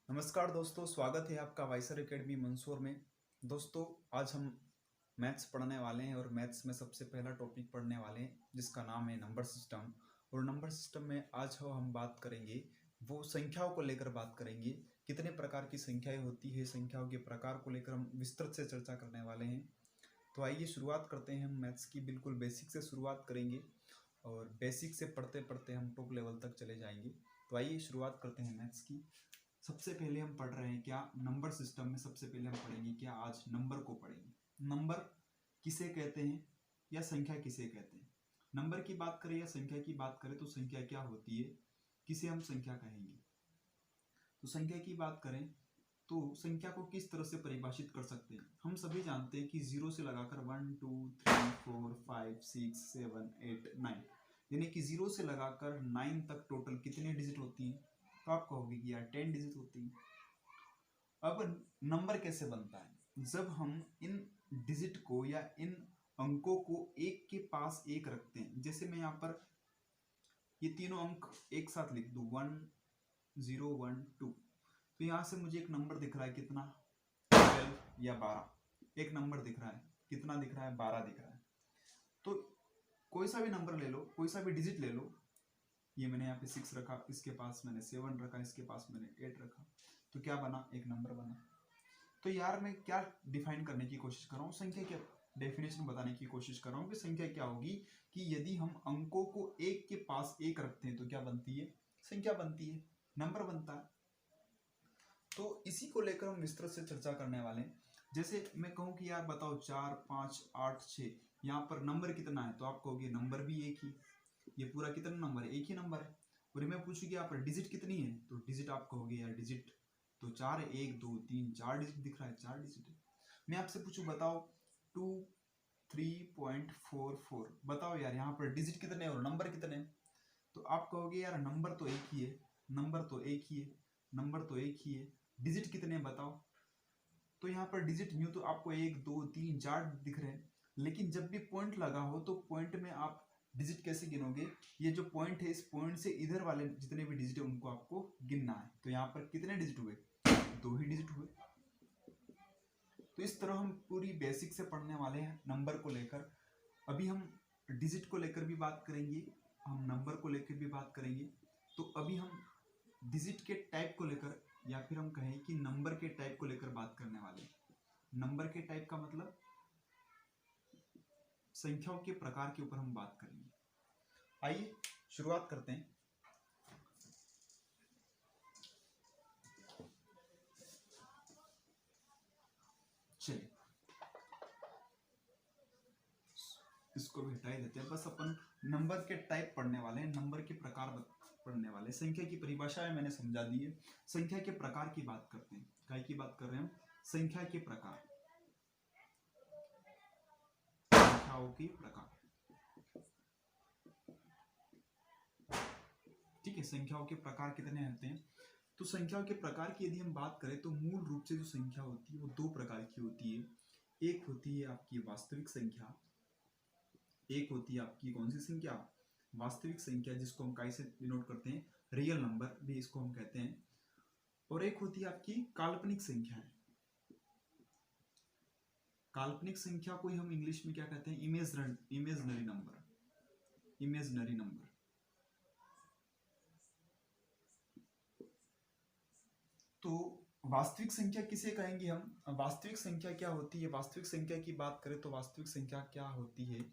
नमस्कार दोस्तों, स्वागत है आपका वाइसर एकेडमी मंसूर में। दोस्तों, आज हम मैथ्स पढ़ने वाले हैं और मैथ्स में सबसे पहला टॉपिक पढ़ने वाले हैं जिसका नाम है नंबर सिस्टम। और नंबर सिस्टम में आज हम बात करेंगे, वो संख्याओं को लेकर बात करेंगे। कितने प्रकार की संख्याएं होती है, संख्याओं के प्रकार को लेकर हम विस्तृत से चर्चा करने वाले हैं। तो आइए शुरुआत करते हैं। हम मैथ्स की बिल्कुल बेसिक से शुरुआत करेंगे और बेसिक से पढ़ते पढ़ते हम टॉप लेवल तक चले जाएंगे। तो आइए शुरुआत करते हैं मैथ्स की। सबसे पहले हम पढ़ रहे हैं क्या, नंबर सिस्टम में सबसे पहले हम पढ़ेंगे क्या, आज नंबर को पढ़ेंगे। नंबर किसे कहते हैं या संख्या किसे कहते हैं। नंबर की बात करें या संख्या की बात करें तो संख्या क्या होती है, किसे हम संख्या कहेंगे। तो संख्या की बात करें तो संख्या को किस तरह से परिभाषित कर सकते हैं। हम सभी जानते हैं कि 0 से लगाकर 1 2 3 4 5 6 7 8 9, यानी कि 0 से लगाकर 9 तक टोटल कितने डिजिट होती हैं। तो आप कहोगे कि यार 10 डिजिट होती है। अब नंबर कैसे बनता है, जब हम इन डिजिट को या इन अंकों को एक के पास एक रखते हैं। जैसे मैं यहाँ पर ये तीनों अंक एक साथ लिख दूं, 1 0 1 2, तो यहाँ से मुझे एक नंबर दिख रहा है, कितना, 12 या 12। एक नंबर दिख रहा है, कितना दिख रहा है, 12 दिख रहा है। तो कोई सा भी नंबर ले लो, कोई सा भी डिजिट ले लो। ये मैंने यहाँ पे 6 रखा, इसके पास मैंने 7 रखा, इसके पास मैंने 8 रखा, तो क्या बना, एक नंबर बना। तो यार मैं क्या डिफाइन करने की कोशिश कर रहा हूँ, संख्या क्या डेफिनेशन बताने की कोशिश कर रहा हूँ कि संख्या क्या होगी, कि यदि हम अंकों को एक के पास एक रखते हैं तो क्या बनती है, संख्या बनती है, नंबर बनता है। तो इसी को लेकर हम विस्तृत से चर्चा करने वाले हैं। जैसे मैं कहूँ कि यार बताओ 4 5 8 6, यहाँ पर नंबर कितना है, तो आप कहोगे नंबर भी एक ही। ये पूरा कितना नंबर है, एक ही नंबर है। और मैं पूछूं कि यहाँ पर डिजिट कितनी है, तो डिजिट आप कहोगे यार डिजिट तो 4 है, 1 2 3 4 डिजिट दिख रहा है, 4 डिजिट है। मैं आपसे पूछूं बताओ 23.44, बताओ यार यहाँ पर डिजिट कितने और नंबर कितने हैं। तो आप कहोगे यार नंबर तो एक ही है, नंबर तो एक ही है, नंबर तो एक ही है, डिजिट कितने हैं बताओ। तो यहाँ पर डिजिट न्यू तो आपको 1 2 3 4 दिख रहे हैं, लेकिन जब भी पॉइंट लगा हो तो पॉइंट में आप डिजिट कैसे गिनोगे। ये जो पॉइंट है, इस पॉइंट से इधर वाले जितने भी डिजिट है उनको आपको गिनना है। तो यहाँ पर कितने डिजिट हुए, 2 ही डिजिट हुए। तो इस तरह हम पूरी बेसिक से पढ़ने वाले हैं नंबर को लेकर। अभी हम डिजिट को लेकर भी बात करेंगे, हम नंबर को लेकर भी बात करेंगे। तो अभी हम डिजिट के टाइप को लेकर, या फिर हम कहें कि नंबर के टाइप को लेकर बात करने वाले हैं। नंबर के टाइप का मतलब संख्याओं के प्रकार के ऊपर हम बात करेंगे। आइए शुरुआत करते हैं। चलिए इसको भी हटा ही देते हैं, बस अपन नंबर के टाइप पढ़ने वाले हैं, नंबर के प्रकार पढ़ने वाले हैं। संख्या की परिभाषा है मैंने समझा दी है। संख्या के प्रकार की बात करते हैं। काय की बात कर रहे हैं हम, संख्या के प्रकार, संख्याओं के प्रकार। ठीक है, संख्याओं के प्रकार कितने होते हैं। तो संख्याओं के प्रकार की यदि हम बात करें तो मूल रूप से जो संख्या होती है वो 2 प्रकार की होती है। एक होती है आपकी वास्तविक संख्या, एक होती है आपकी कौन सी संख्या, वास्तविक संख्या, जिसको हम काय से डिनोट करते हैं, रियल नंबर भी इसको हम कहते हैं। और एक होती है आपकी काल्पनिक संख्या है। काल्पनिक संख्या को ही हम इंग्लिश में क्या कहते हैं, इमेजनरी नंबर, इमेजनरी नंबर। तो वास्तविक संख्या किसे कहेंगे हम, वास्तविक संख्या क्या होती है। वास्तविक संख्या की बात करें तो वास्तविक संख्या क्या होती है,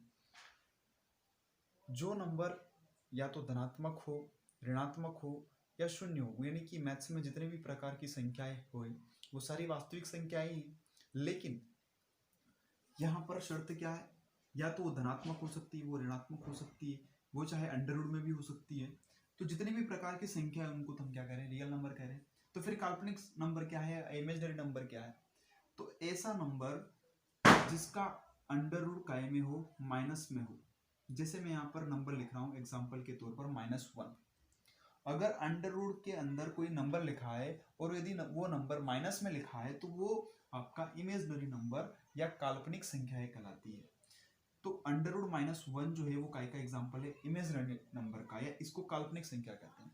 जो नंबर या तो धनात्मक हो, ऋणात्मक हो या शून्य हो, यानी कि मैथ्स में जितने भी प्रकार की संख्याएं होए वो सारी वास्तविक संख्याएं ही। लेकिन यहाँ पर शर्त क्या है, या तो वो धनात्मक हो सकती है, वो ऋणात्मक हो सकती है, वो चाहे अंडर रूट में भी हो सकती है। तो जितने भी प्रकार की संख्या है उनको तो हम क्या कह रहे हैं, रियल नंबर कह रहे हैं। तो फिर काल्पनिक नंबर क्या है, इमेजिनरी नंबर क्या है, तो ऐसा नंबर जिसका अंडर रूट काय में हो, माइनस में हो। जैसे मैं यहाँ पर नंबर लिख रहा हूँ एग्जाम्पल के तौर पर -1। अगर अंडर रूट के अंदर कोई नंबर लिखा है और यदि वो नंबर माइनस में लिखा है तो वो आपका इमेजिनरी नंबर या काल्पनिक संख्या कहलाती है। तो अंडर रूट -1 जो है वो काय का एग्जाम्पल है, इमेजिनरी नंबर का, या इसको काल्पनिक संख्या कहते हैं।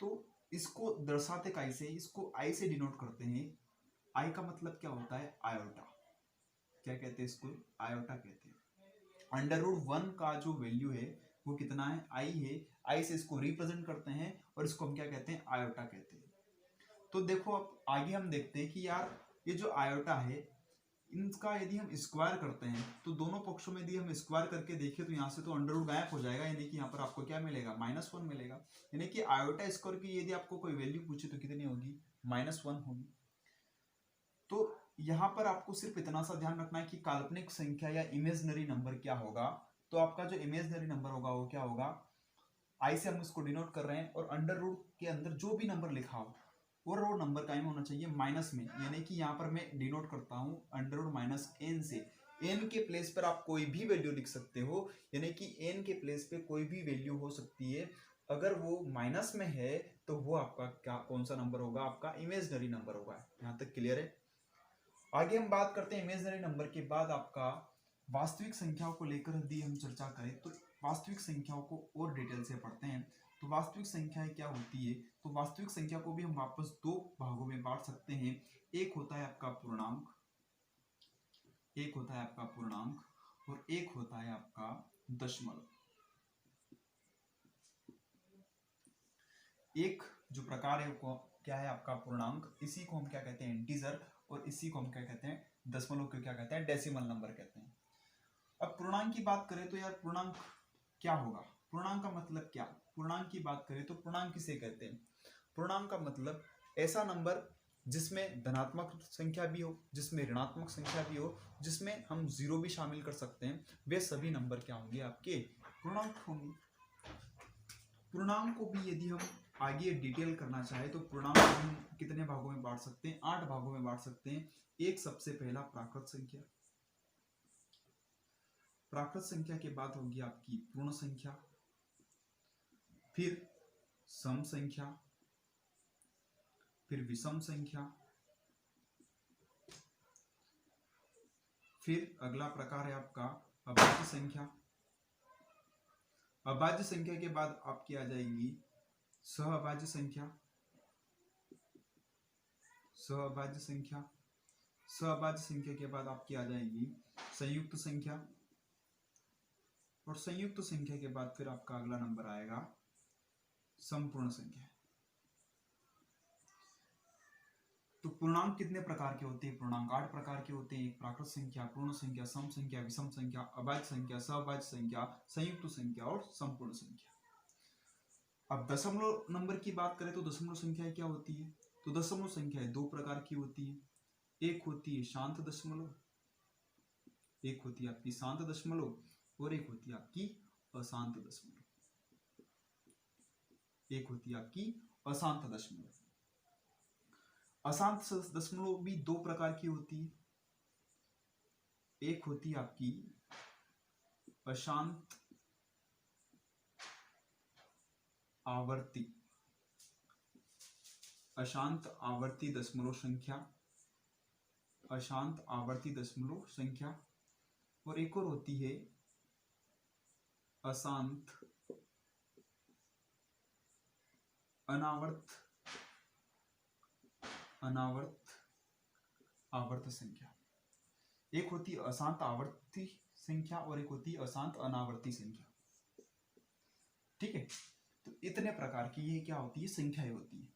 तो इसको दर्शाते कैसे, इसको आई से डिनोट करते हैं। आई का मतलब क्या होता है, आयोटा। क्या कहते हैं इसको, आयोटा कहते हैं। अंडर रूट 1 का जो वैल्यू है वो कितना है, आई है। आई से इसको रिप्रेजेंट करते हैं और इसको हम क्या कहते हैं, आयोटा कहते हैं। तो देखो अब आगे हम देखते हैं कि यार ये जो आयोटा है इनका यदि हम स्क्वायर करते हैं तो दोनों पक्षों में यदि हम स्क्वायर करके देखें तो यहाँ से तो अंडर रूट गायब हो जाएगा, यानी कि यहाँ पर आपको क्या मिलेगा, -1 मिलेगा। यानी कि आयोटा स्क्वायर की यदि आपको कोई वैल्यू पूछे तो कितनी होगी, -1 होगी। तो यहाँ पर आपको सिर्फ इतना सा ध्यान रखना है कि काल्पनिक संख्या या इमेजनरी नंबर क्या होगा। तो आपका जो इमेजनरी नंबर होगा वो क्या होगा, आई से हम उसको डिनोट कर रहे हैं और अंडर रूट के अंदर जो भी नंबर लिखा हो और वो नंबर का होना चाहिए माइनस में। यानी कि यहाँ पर मैं डिनोट करता हूँ अंडर रूट -n से। n के प्लेस पर आप कोई भी वैल्यू लिख सकते हो, यानी कि n के प्लेस पे कोई भी वैल्यू हो सकती है। अगर वो माइनस में है तो वो आपका क्या, कौन सा नंबर होगा, आपका इमेजनरी नंबर होगा। यहाँ तक क्लियर है। आगे हम बात करते हैं इमेजनरी नंबर के बाद आपका वास्तविक संख्याओं को लेकर यदि हम चर्चा करें तो वास्तविक संख्याओं को और डिटेल से पढ़ते हैं। तो वास्तविक संख्याएं क्या होती है, तो वास्तविक संख्या को भी हम वापस दो भागों में बांट सकते हैं। एक होता है आपका पूर्णांक, एक होता है आपका पूर्णांक और एक होता है आपका दशमलव। एक जो प्रकार है वो क्या है, आपका पूर्णांक। इसी को हम क्या कहते हैं, इंटीजर। और इसी को हम क्या कहते हैं, दशमलव को क्या कहते हैं, डेसिमल नंबर कहते हैं। अब पूर्णांक की बात करें तो यार पूर्णांक क्या होगा, पूर्णांक का मतलब क्या, पूर्णांक की बात करें तो पूर्णांक किसे कहते हैं, पूर्णांक का मतलब ऐसा नंबर जिसमें धनात्मक संख्या भी हो, जिसमें ऋणात्मक संख्या भी हो, जिसमें हम जीरो भी शामिल कर सकते हैं, वे सभी नंबर क्या होंगे, आपके पूर्णांक होंगे। पूर्णांक को भी यदि हम आगे डिटेल करना चाहे तो पूर्णांक को हम कितने भागों में बांट सकते हैं, 8 भागों में बांट सकते हैं। एक सबसे पहला प्राकृत संख्या, प्राकृत संख्या के बाद होगी आपकी पूर्ण संख्या, फिर सम संख्या, फिर विषम संख्या, फिर अगला प्रकार है आपका अभाज्य संख्या। अभाज्य संख्या के बाद आपकी आ जाएगी सहअभाज्य संख्या, सहअभाज्य संख्या। सहअभाज्य संख्या के बाद आपकी आ जाएगी संयुक्त संख्या, और संयुक्त संख्या के बाद फिर आपका अगला नंबर आएगा संपूर्ण संख्या। तो पूर्णांक कितने प्रकार के होते हैं, पूर्णांक 8 प्रकार के होते हैं। एक प्राकृत संख्या, पूर्ण संख्या, सम संख्या, विषम संख्या, अभाज्य संख्या, सहअभाज्य संख्या, संयुक्त संख्या और संपूर्ण संख्या। अब दशमलव नंबर की बात करें तो दशमलव संख्या क्या होती है, तो दशमलव संख्या 2 प्रकार की होती है। एक होती है शांत दशमलव, एक होती है आपकी शांत दशमलव और एक होती है आपकी अशांत दशमलव, एक होती है आपकी अशांत दशमलव। अशांत दशमलव भी 2 प्रकार की होती है। एक होती है आपकी अशांत आवर्ती, अशांत आवर्ती दशमलव संख्या, अशांत आवर्ती दशमलव संख्या। और एक और होती है अशांत अनावर्त, अनावर्त आवर्त संख्या। एक होती है अशांत आवर्ती संख्या और एक होती है अशांत अनावर्ती संख्या। ठीक है, तो इतने प्रकार की ये क्या होती है, संख्याएं होती है।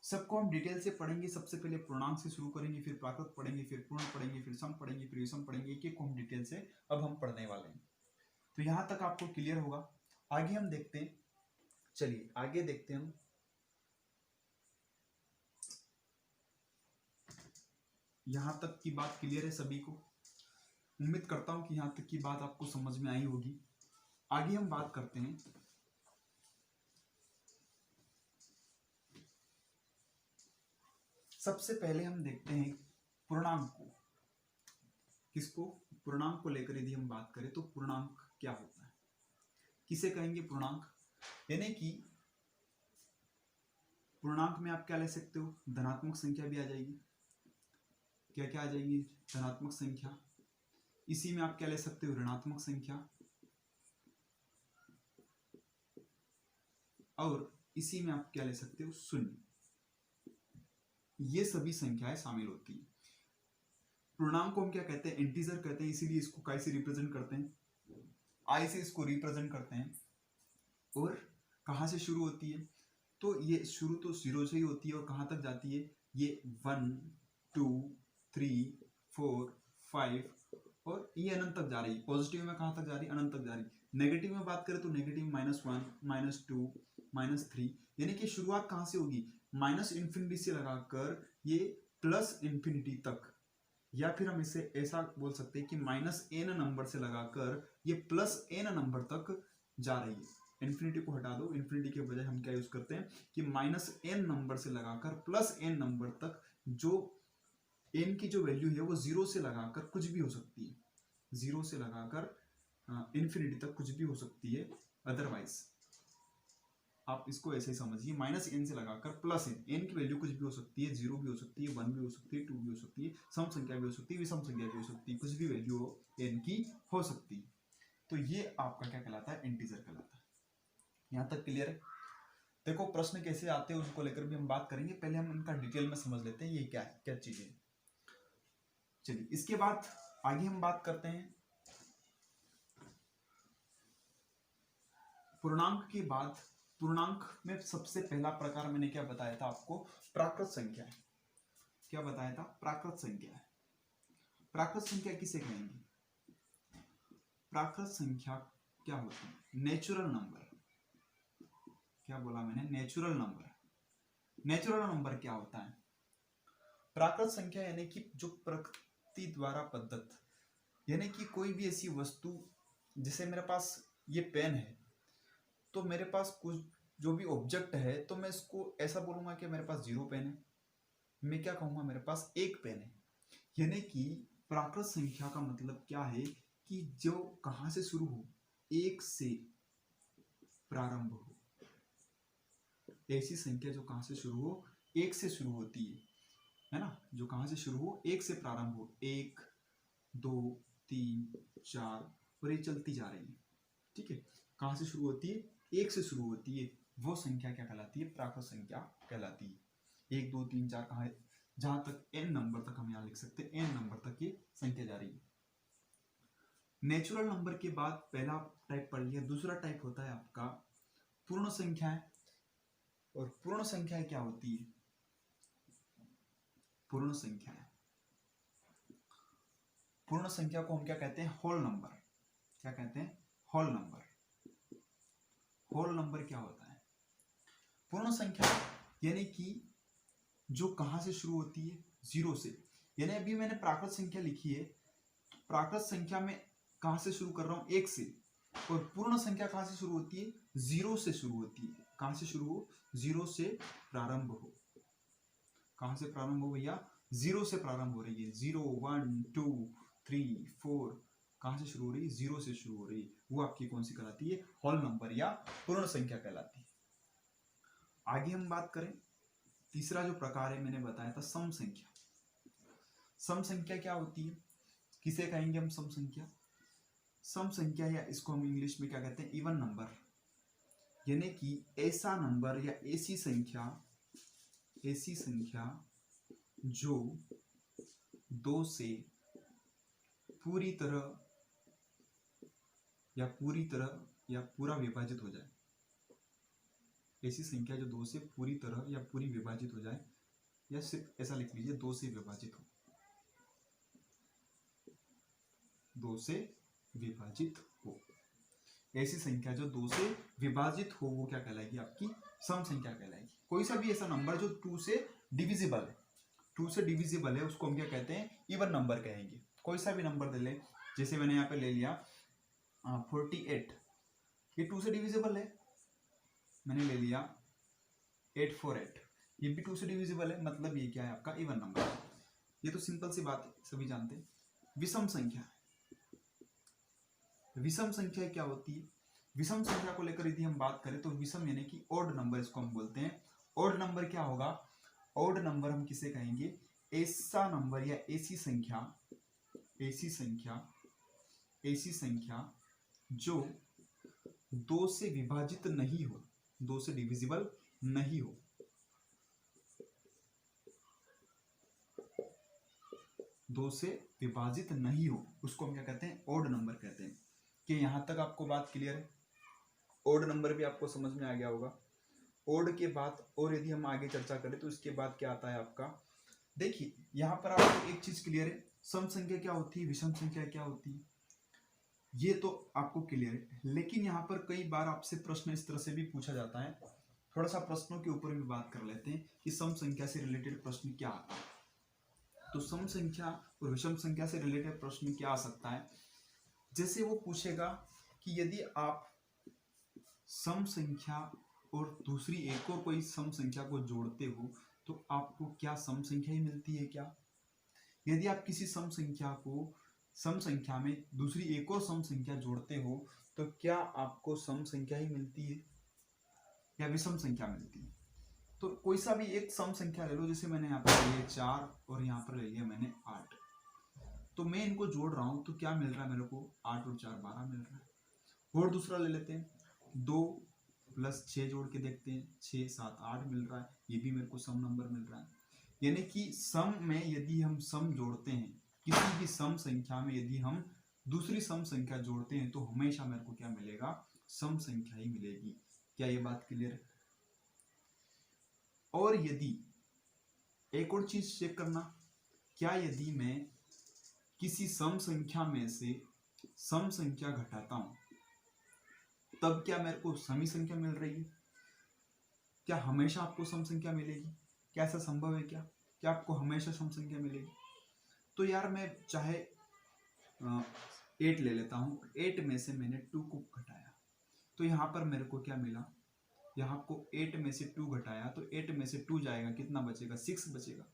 सबको हम डिटेल से पढ़ेंगे। सबसे पहले पूर्णांक से शुरू करेंगे, फिर प्राकृत पढ़ेंगे, फिर पूर्ण पढ़ेंगे, फिर सम पढ़ेंगे, फिर विषम पढ़ेंगे। एक एक को हम डिटेल से अब हम पढ़ने वाले हैं। तो यहां तक आपको क्लियर होगा। आगे हम देखते हैं, चलिए आगे देखते हैं हम। यहां तक की बात क्लियर है सभी को, उम्मीद करता हूं कि यहां तक की बात आपको समझ में आई होगी। आगे हम बात करते हैं सबसे पहले हम देखते हैं पूर्णांक को। किसको, पूर्णांक को लेकर यदि हम बात करें तो पूर्णांक क्या होता है, किसे कहेंगे पूर्णांक। यानी कि पूर्णांक में आप क्या ले सकते हो, धनात्मक संख्या भी आ जाएगी। क्या क्या आ जाएगी, धनात्मक संख्या। इसी में आप क्या ले सकते हो, ऋणात्मक संख्या। और इसी में आप क्या ले सकते हो, शून्य। ये सभी संख्याएं शामिल होती है। पूर्णांक को हम क्या कहते हैं, इंटीजर कहते हैं, इसीलिए इसको काय से रिप्रेजेंट करते हैं, आई से इसको रिप्रेजेंट करते हैं। और कहाँ से शुरू होती है, तो ये शुरू तो 0 से ही होती है और कहाँ तक जाती है, ये 1 2 3 4 5 और ये अनंत तक जा रही है। पॉजिटिव में कहाँ तक जा रही है, अनंत तक जा रही है। नेगेटिव में बात करें तो नेगेटिव -1 -2 -3, यानी कि शुरुआत कहाँ से होगी, -इंफिनिटी से लगाकर ये +इंफिनिटी तक, या फिर हम इसे ऐसा बोल सकते हैं कि -n नंबर से लगाकर ये +n नंबर तक जा रही है। इन्फिनिटी को हटा दो, इन्फिनिटी के बजाय हम क्या यूज करते हैं कि -n नंबर से लगाकर +n नंबर तक, जो n की जो वैल्यू है वो 0 से लगाकर कुछ भी हो सकती है, 0 से लगाकर इन्फिनिटी तक कुछ भी हो सकती है। अदरवाइज आप इसको ऐसे ही समझिए, -n से लगाकर +n की वैल्यू कुछ भी हो सकती है, 0 भी हो सकती है, 1 भी हो सकती है, 2 भी हो सकती है, सम संख्या भी हो सकती है, विषम संख्या भी हो सकती है, कुछ भी वैल्यू n की हो सकती है। तो ये आपका क्या कहलाता है, इंटीजर कहलाता है। यहाँ तक क्लियर है। देखो प्रश्न कैसे आते हैं उसको लेकर भी हम बात करेंगे, पहले हम इनका डिटेल में समझ लेते हैं ये क्या है, क्या चीजें। चलिए इसके बाद आगे हम बात करते हैं पूर्णांक के बाद। पूर्णांक में सबसे पहला प्रकार मैंने क्या बताया था आपको, प्राकृत संख्या है। क्या बताया था, प्राकृत संख्या है। प्राकृत संख्या किसे कहेंगे, प्राकृत संख्या क्या होती है, नेचुरल नंबर। क्या बोला मैंने, नेचुरल नंबर। नेचुरल नंबर क्या होता है, प्राकृत संख्या यानी कि जो प्रकृति द्वारा प्रदत्त, यानी कि कोई भी ऐसी वस्तु, जैसे मेरे पास ये पेन है, तो मेरे पास कुछ जो भी ऑब्जेक्ट है, तो मैं इसको ऐसा बोलूंगा कि मेरे पास 0 पेन है, मैं क्या कहूंगा, मेरे पास 1 पेन है। यानी कि प्राकृत संख्या का मतलब क्या है कि जो कहां से शुरू हो, 1 से प्रारंभ हो। ऐसी संख्या जो कहां से शुरू हो, 1 से शुरू होती है ना, जो कहां से शुरू हो, 1 से प्रारंभ हो, 1 2 3 4 और ये चलती जा रही है। ठीक है, कहां से शुरू होती है, 1 से शुरू होती है, वो संख्या क्या कहलाती है, प्राकृत संख्या कहलाती है। 1 2 3 4 कहाँ है, जहां तक n नंबर तक हम यहाँ लिख सकते हैं, n नंबर तक ये संख्या जा रही है। नेचुरल नंबर के बाद पहला टाइप पढ़ लिया, दूसरा टाइप होता है आपका पूर्ण संख्याएं। और पूर्ण संख्याएं क्या होती है, पूर्ण संख्याएं, पूर्ण संख्या को हम क्या कहते हैं, होल नंबर। क्या कहते हैं, होल नंबर। होल नंबर क्या होता है, पूर्ण संख्या यानी कि जो कहां से शुरू होती है, 0 से। यानी अभी मैंने प्राकृत संख्या लिखी है, तो प्राकृत संख्या में कहां से शुरू कर रहा हूं, 1 से। और पूर्ण संख्या कहां से शुरू होती है, 0 से शुरू होती है। कहां से शुरू हो, 0 से प्रारंभ हो। कहां से प्रारंभ हो भैया, 0 से प्रारंभ हो रही है। 0 1 2 3 4 कहां से शुरू हो रही है, 0 से शुरू हो रही है। वो आपकी कौन सी कहलाती है, होल नंबर या पूर्ण संख्या कहलाती है। आगे हम बात करें, तीसरा जो प्रकार है मैंने बताया था, सम संख्या। सम संख्या क्या होती है, किसे कहेंगे हम सम संख्या, सम संख्या, या इसको हम इंग्लिश में क्या कहते हैं, इवन नंबर। यानी कि ऐसा नंबर या ऐसी संख्या जो 2 से पूरी तरह या पूरा विभाजित हो जाए। ऐसी संख्या जो 2 से पूरी तरह या पूरी विभाजित हो जाए, या सिर्फ ऐसा लिख लीजिए, 2 से विभाजित हो। 2 से विभाजित हो, ऐसी संख्या जो 2 से विभाजित हो, वो क्या कहलाएगी, आपकी सम संख्या कहलाएगी। कोई सा भी ऐसा नंबर जो 2 से डिविजिबल है, 2 से डिविजिबल है, उसको हम क्या कहते हैं, इवन नंबर कहेंगे। कोई सा भी नंबर ले लें, जैसे मैंने यहाँ पे ले लिया 48, ये 2 से डिविजिबल है। मैंने ले लिया 848, ये भी 2 से डिविजिबल है, मतलब ये क्या है, आपका इवन नंबर। ये तो सिंपल सी बात है, सभी जानते हैं। विषम संख्या, विषम संख्या क्या होती है, विषम संख्या को लेकर यदि हम बात करें तो विषम यानी कि ओड नंबर, इसको हम बोलते हैं। ओड नंबर क्या होगा, ओड नंबर हम किसे कहेंगे, ऐसा नंबर या ऐसी संख्या जो 2 से विभाजित नहीं हो, 2 से डिविजिबल नहीं हो, 2 से विभाजित नहीं हो, उसको हम क्या कहते हैं, ओड नंबर कहते हैं। कि यहां तक आपको बात क्लियर है? ओड नंबर भी आपको समझ में आ गया होगा। ओड के बाद और यदि हम आगे चर्चा करें तो इसके बाद क्या आता है आपका, देखिए यहां पर आपको एक चीज क्लियर है, सम संख्या क्या होती है, विषम संख्या क्या होती है, ये तो आपको क्लियर है। लेकिन यहाँ पर कई बार आपसे प्रश्न इस तरह से भी पूछा जाता है, थोड़ा सा प्रश्नों के ऊपर भी बात कर लेते हैं कि सम संख्या से रिलेटेड प्रश्न क्या आता है। तो सम संख्या और विषम संख्या से रिलेटेड प्रश्न क्या आ सकता है, जैसे वो पूछेगा कि यदि आप सम संख्या और दूसरी एक और कोई सम संख्या को जोड़ते हो तो आपको क्या सम संख्या ही मिलती है क्या? यदि आप किसी सम संख्या को सम संख्या में दूसरी एक और सम संख्या जोड़ते हो तो क्या आपको सम संख्या ही मिलती है या विषम संख्या मिलती है? तो कोई सा भी एक सम संख्या ले लो, जैसे मैंने यहाँ पर लिया 4 और यहाँ पर ले लिया मैंने 8, तो मैं इनको जोड़ रहा हूँ तो क्या मिल रहा है मेरे को, 8 और 4 12 मिल रहा है। और दूसरा ले लेते हैं, 2 + 6 जोड़ के देखते हैं, 6 7 8 मिल रहा है, ये भी मेरे को सम नंबर मिल रहा है। यानी कि सम में यदि हम सम जोड़ते हैं, किसी भी सम संख्या में यदि हम दूसरी सम संख्या जोड़ते हैं तो हमेशा मेरे को क्या मिलेगा, सम संख्या ही मिलेगी। क्या ये बात क्लियर है? और यदि एक और चीज चेक करना, क्या यदि मैं किसी सम संख्या में से सम संख्या घटाता हूं तब क्या मेरे को समी संख्या मिल रही है? क्या हमेशा आपको सम संख्या मिलेगी? क्या ऐसा संभव है क्या आपको हमेशा सम संख्या मिलेगी? तो यार मैं चाहे 8 ले लेता हूँ, 8 में से मैंने 2 को घटाया तो यहाँ पर मेरे को क्या मिला, यहाँ को 8 में से 2 घटाया तो 8 में से 2 जाएगा, कितना बचेगा, 6 बचेगा।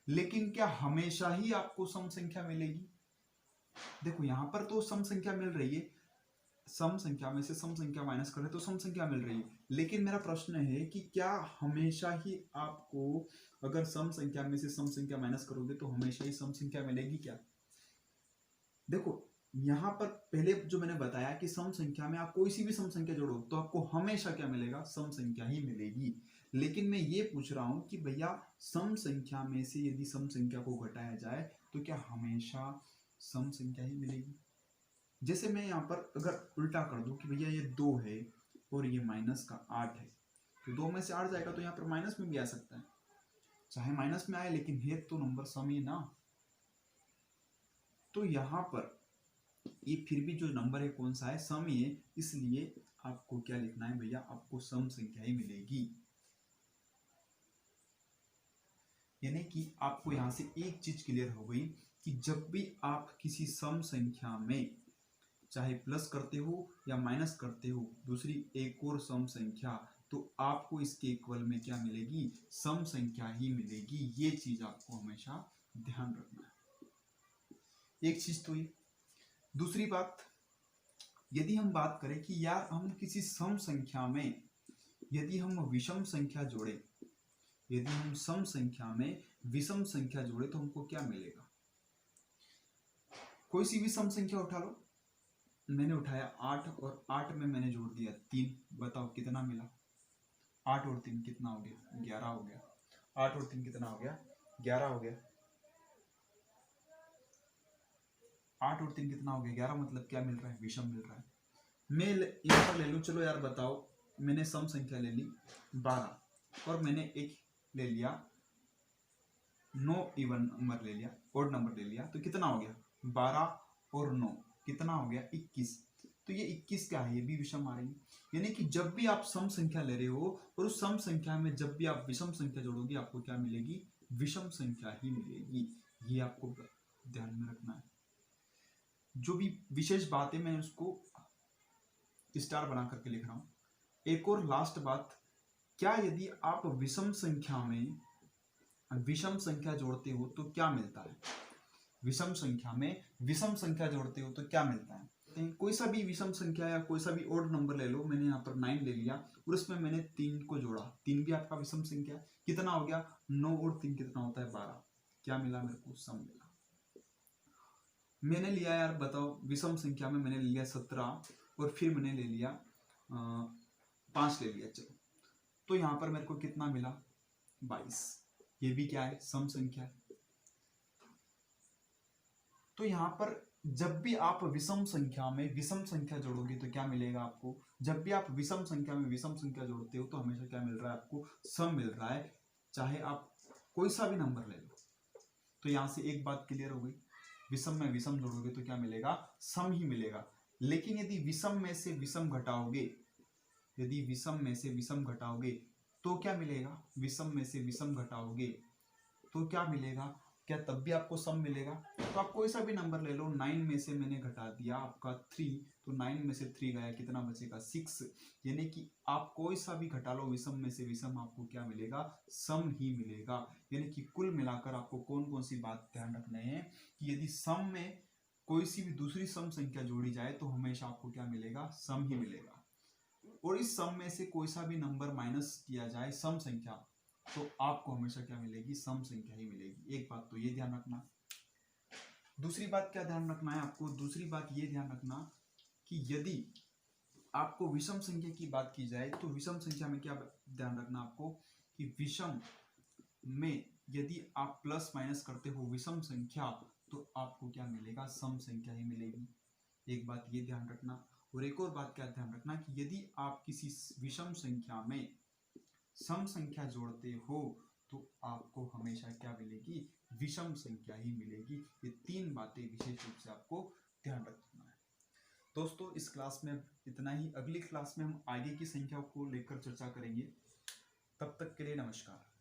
लेकिन क्या हमेशा ही आपको सम संख्या मिलेगी? देखो यहाँ पर तो सम संख्या मिल रही है, सम संख्या में से सम संख्या माइनस करें तो सम संख्या मिल रही है, लेकिन मेरा प्रश्न है कि क्या हमेशा ही आपको, अगर सम संख्या में से सम संख्या माइनस करोगे तो हमेशा ही सम संख्या मिलेगी क्या? देखो यहाँ पर पहले जो मैंने बताया कि सम संख्या में आप कोई सी भी सम संख्या जोड़ो तो आपको हमेशा क्या मिलेगा, सम संख्या ही मिलेगी। लेकिन मैं ये पूछ रहा हूं कि भैया सम संख्या में से यदि सम संख्या को घटाया जाए तो क्या हमेशा सम संख्या ही मिलेगी? जैसे मैं यहाँ पर अगर उल्टा कर दूं कि भैया ये 2 है और ये माइनस का 8 है, तो 2 में से 8 जाएगा तो यहाँ पर माइनस में भी आ सकता है, चाहे माइनस में आए लेकिन है तो नंबर सम ही ना। तो यहाँ पर ये फिर भी जो नंबर है कौन सा है, सम ही है, इसलिए आपको क्या लिखना है भैया, आपको सम संख्या ही मिलेगी। यानी कि आपको यहां से एक चीज क्लियर हो गई कि जब भी आप किसी सम संख्या में चाहे प्लस करते हो या माइनस करते हो दूसरी एक और सम संख्या, तो आपको इसके इक्वल में क्या मिलेगी, सम संख्या ही मिलेगी। ये चीज आपको हमेशा ध्यान रखना है। एक चीज तो ये, दूसरी बात, यदि हम बात करें कि यार हम किसी सम संख्या में यदि हम विषम संख्या जोड़े, यदि हम सम संख्या में विषम संख्या जोड़े तो हमको क्या मिलेगा? कोई सी भी सम संख्या उठा लो, मैंने उठाया 8 और 8 में मैंने जोड़ दिया 3, बताओ कितना मिला? 8 और 3 कितना हो गया, 11 हो गया। 8 और 3 कितना हो गया, 11 हो गया। 8 और 3 कितना हो गया, 11, मतलब क्या मिल रहा है, विषम मिल रहा है। मैं यहाँ पर ले लूँ, चलो यार बताओ, मैंने सम संख्या ले ली 12 और मैंने एक ले लिया नो इवन नंबर ले लिया, ओड नंबर ले लिया, तो कितना हो गया, 12 और 9 कितना हो गया, 21। तो ये 21 क्या है, ये भी विषम आ रही है। यानी कि जब भी आप सम संख्या ले रहे हो और उस सम संख्या में जब भी आप विषम संख्या जोड़ोगे आपको क्या मिलेगी, विषम संख्या ही मिलेगी। ये आपको ध्यान में रखना है। जो भी विशेष बात है मैं उसको स्टार बना करके लिख रहा हूं। एक और लास्ट बात, क्या यदि आप विषम संख्या में विषम संख्या जोड़ते हो तो क्या मिलता है? विषम संख्या में विषम संख्या जोड़ते हो तो क्या मिलता है? कोई सा भी विषम संख्या या कोई सा भी ओड नंबर ले लो, मैंने यहाँ पर 9 ले लिया और उसमें मैंने 3 को जोड़ा, 3 भी आपका विषम संख्या, कितना हो गया, 9 और 3 कितना होता है, 12। क्या मिला मेरे को, सम मिला। मैंने लिया यार बताओ विषम संख्या में मैंने लिया 17 और फिर मैंने ले लिया 5 ले लिया, चलो तो यहाँ पर मेरे को कितना मिला 22। ये भी क्या है, सम संख्या है। तो यहाँ पर जब भी आप विषम संख्या में विषम संख्या जोड़ोगे तो क्या मिलेगा आपको, जब भी आप विषम संख्या में विषम संख्या जोड़ते हो तो हमेशा क्या मिल रहा है आपको, सम मिल रहा है, चाहे आप कोई सा भी नंबर ले लो। तो यहां से एक बात क्लियर हो गई, विषम में विषम जोड़ोगे तो क्या मिलेगा, सम ही मिलेगा। लेकिन यदि विषम में से विषम घटाओगे, यदि विषम में से विषम घटाओगे तो क्या मिलेगा, विषम में से विषम घटाओगे तो क्या मिलेगा, क्या तब भी आपको सम मिलेगा। तो आप कोई सा भी नंबर ले लो, 9 में से मैंने घटा दिया आपका 3, तो 9 में से 3 गया, कितना बचेगा 6। यानी कि आप कोई सा भी घटा लो विषम में से विषम, आपको क्या मिलेगा, सम ही मिलेगा। यानी कि कुल मिलाकर आपको कौन कौन सी बात ध्यान रखना है कि यदि सम में कोई सी भी दूसरी सम संख्या जोड़ी जाए तो हमेशा आपको क्या मिलेगा, सम ही मिलेगा। और इस सम में से कोई सा भी नंबर माइनस किया जाए सम संख्या, तो आपको हमेशा क्या मिलेगी, सम संख्या ही मिलेगी। एक बात तो ये ध्यान रखना। दूसरी बात क्या ध्यान रखना है आपको, दूसरी बात ये ध्यान रखना कि यदि आपको विषम संख्या की बात की जाए तो विषम संख्या में क्या ध्यान रखना आपको कि विषम में यदि आप प्लस माइनस करते हो विषम संख्या तो आपको क्या मिलेगा, सम संख्या ही मिलेगी। एक बात ये ध्यान रखना। और एक और बात क्या ध्यान रखना कि यदि आप किसी विषम संख्या में सम संख्या जोड़ते हो तो आपको हमेशा क्या मिलेगी, विषम संख्या ही मिलेगी। ये 3 बातें विशेष रूप से आपको ध्यान रखना है। दोस्तों इस क्लास में इतना ही, अगली क्लास में हम आगे की संख्या को लेकर चर्चा करेंगे। तब तक के लिए नमस्कार।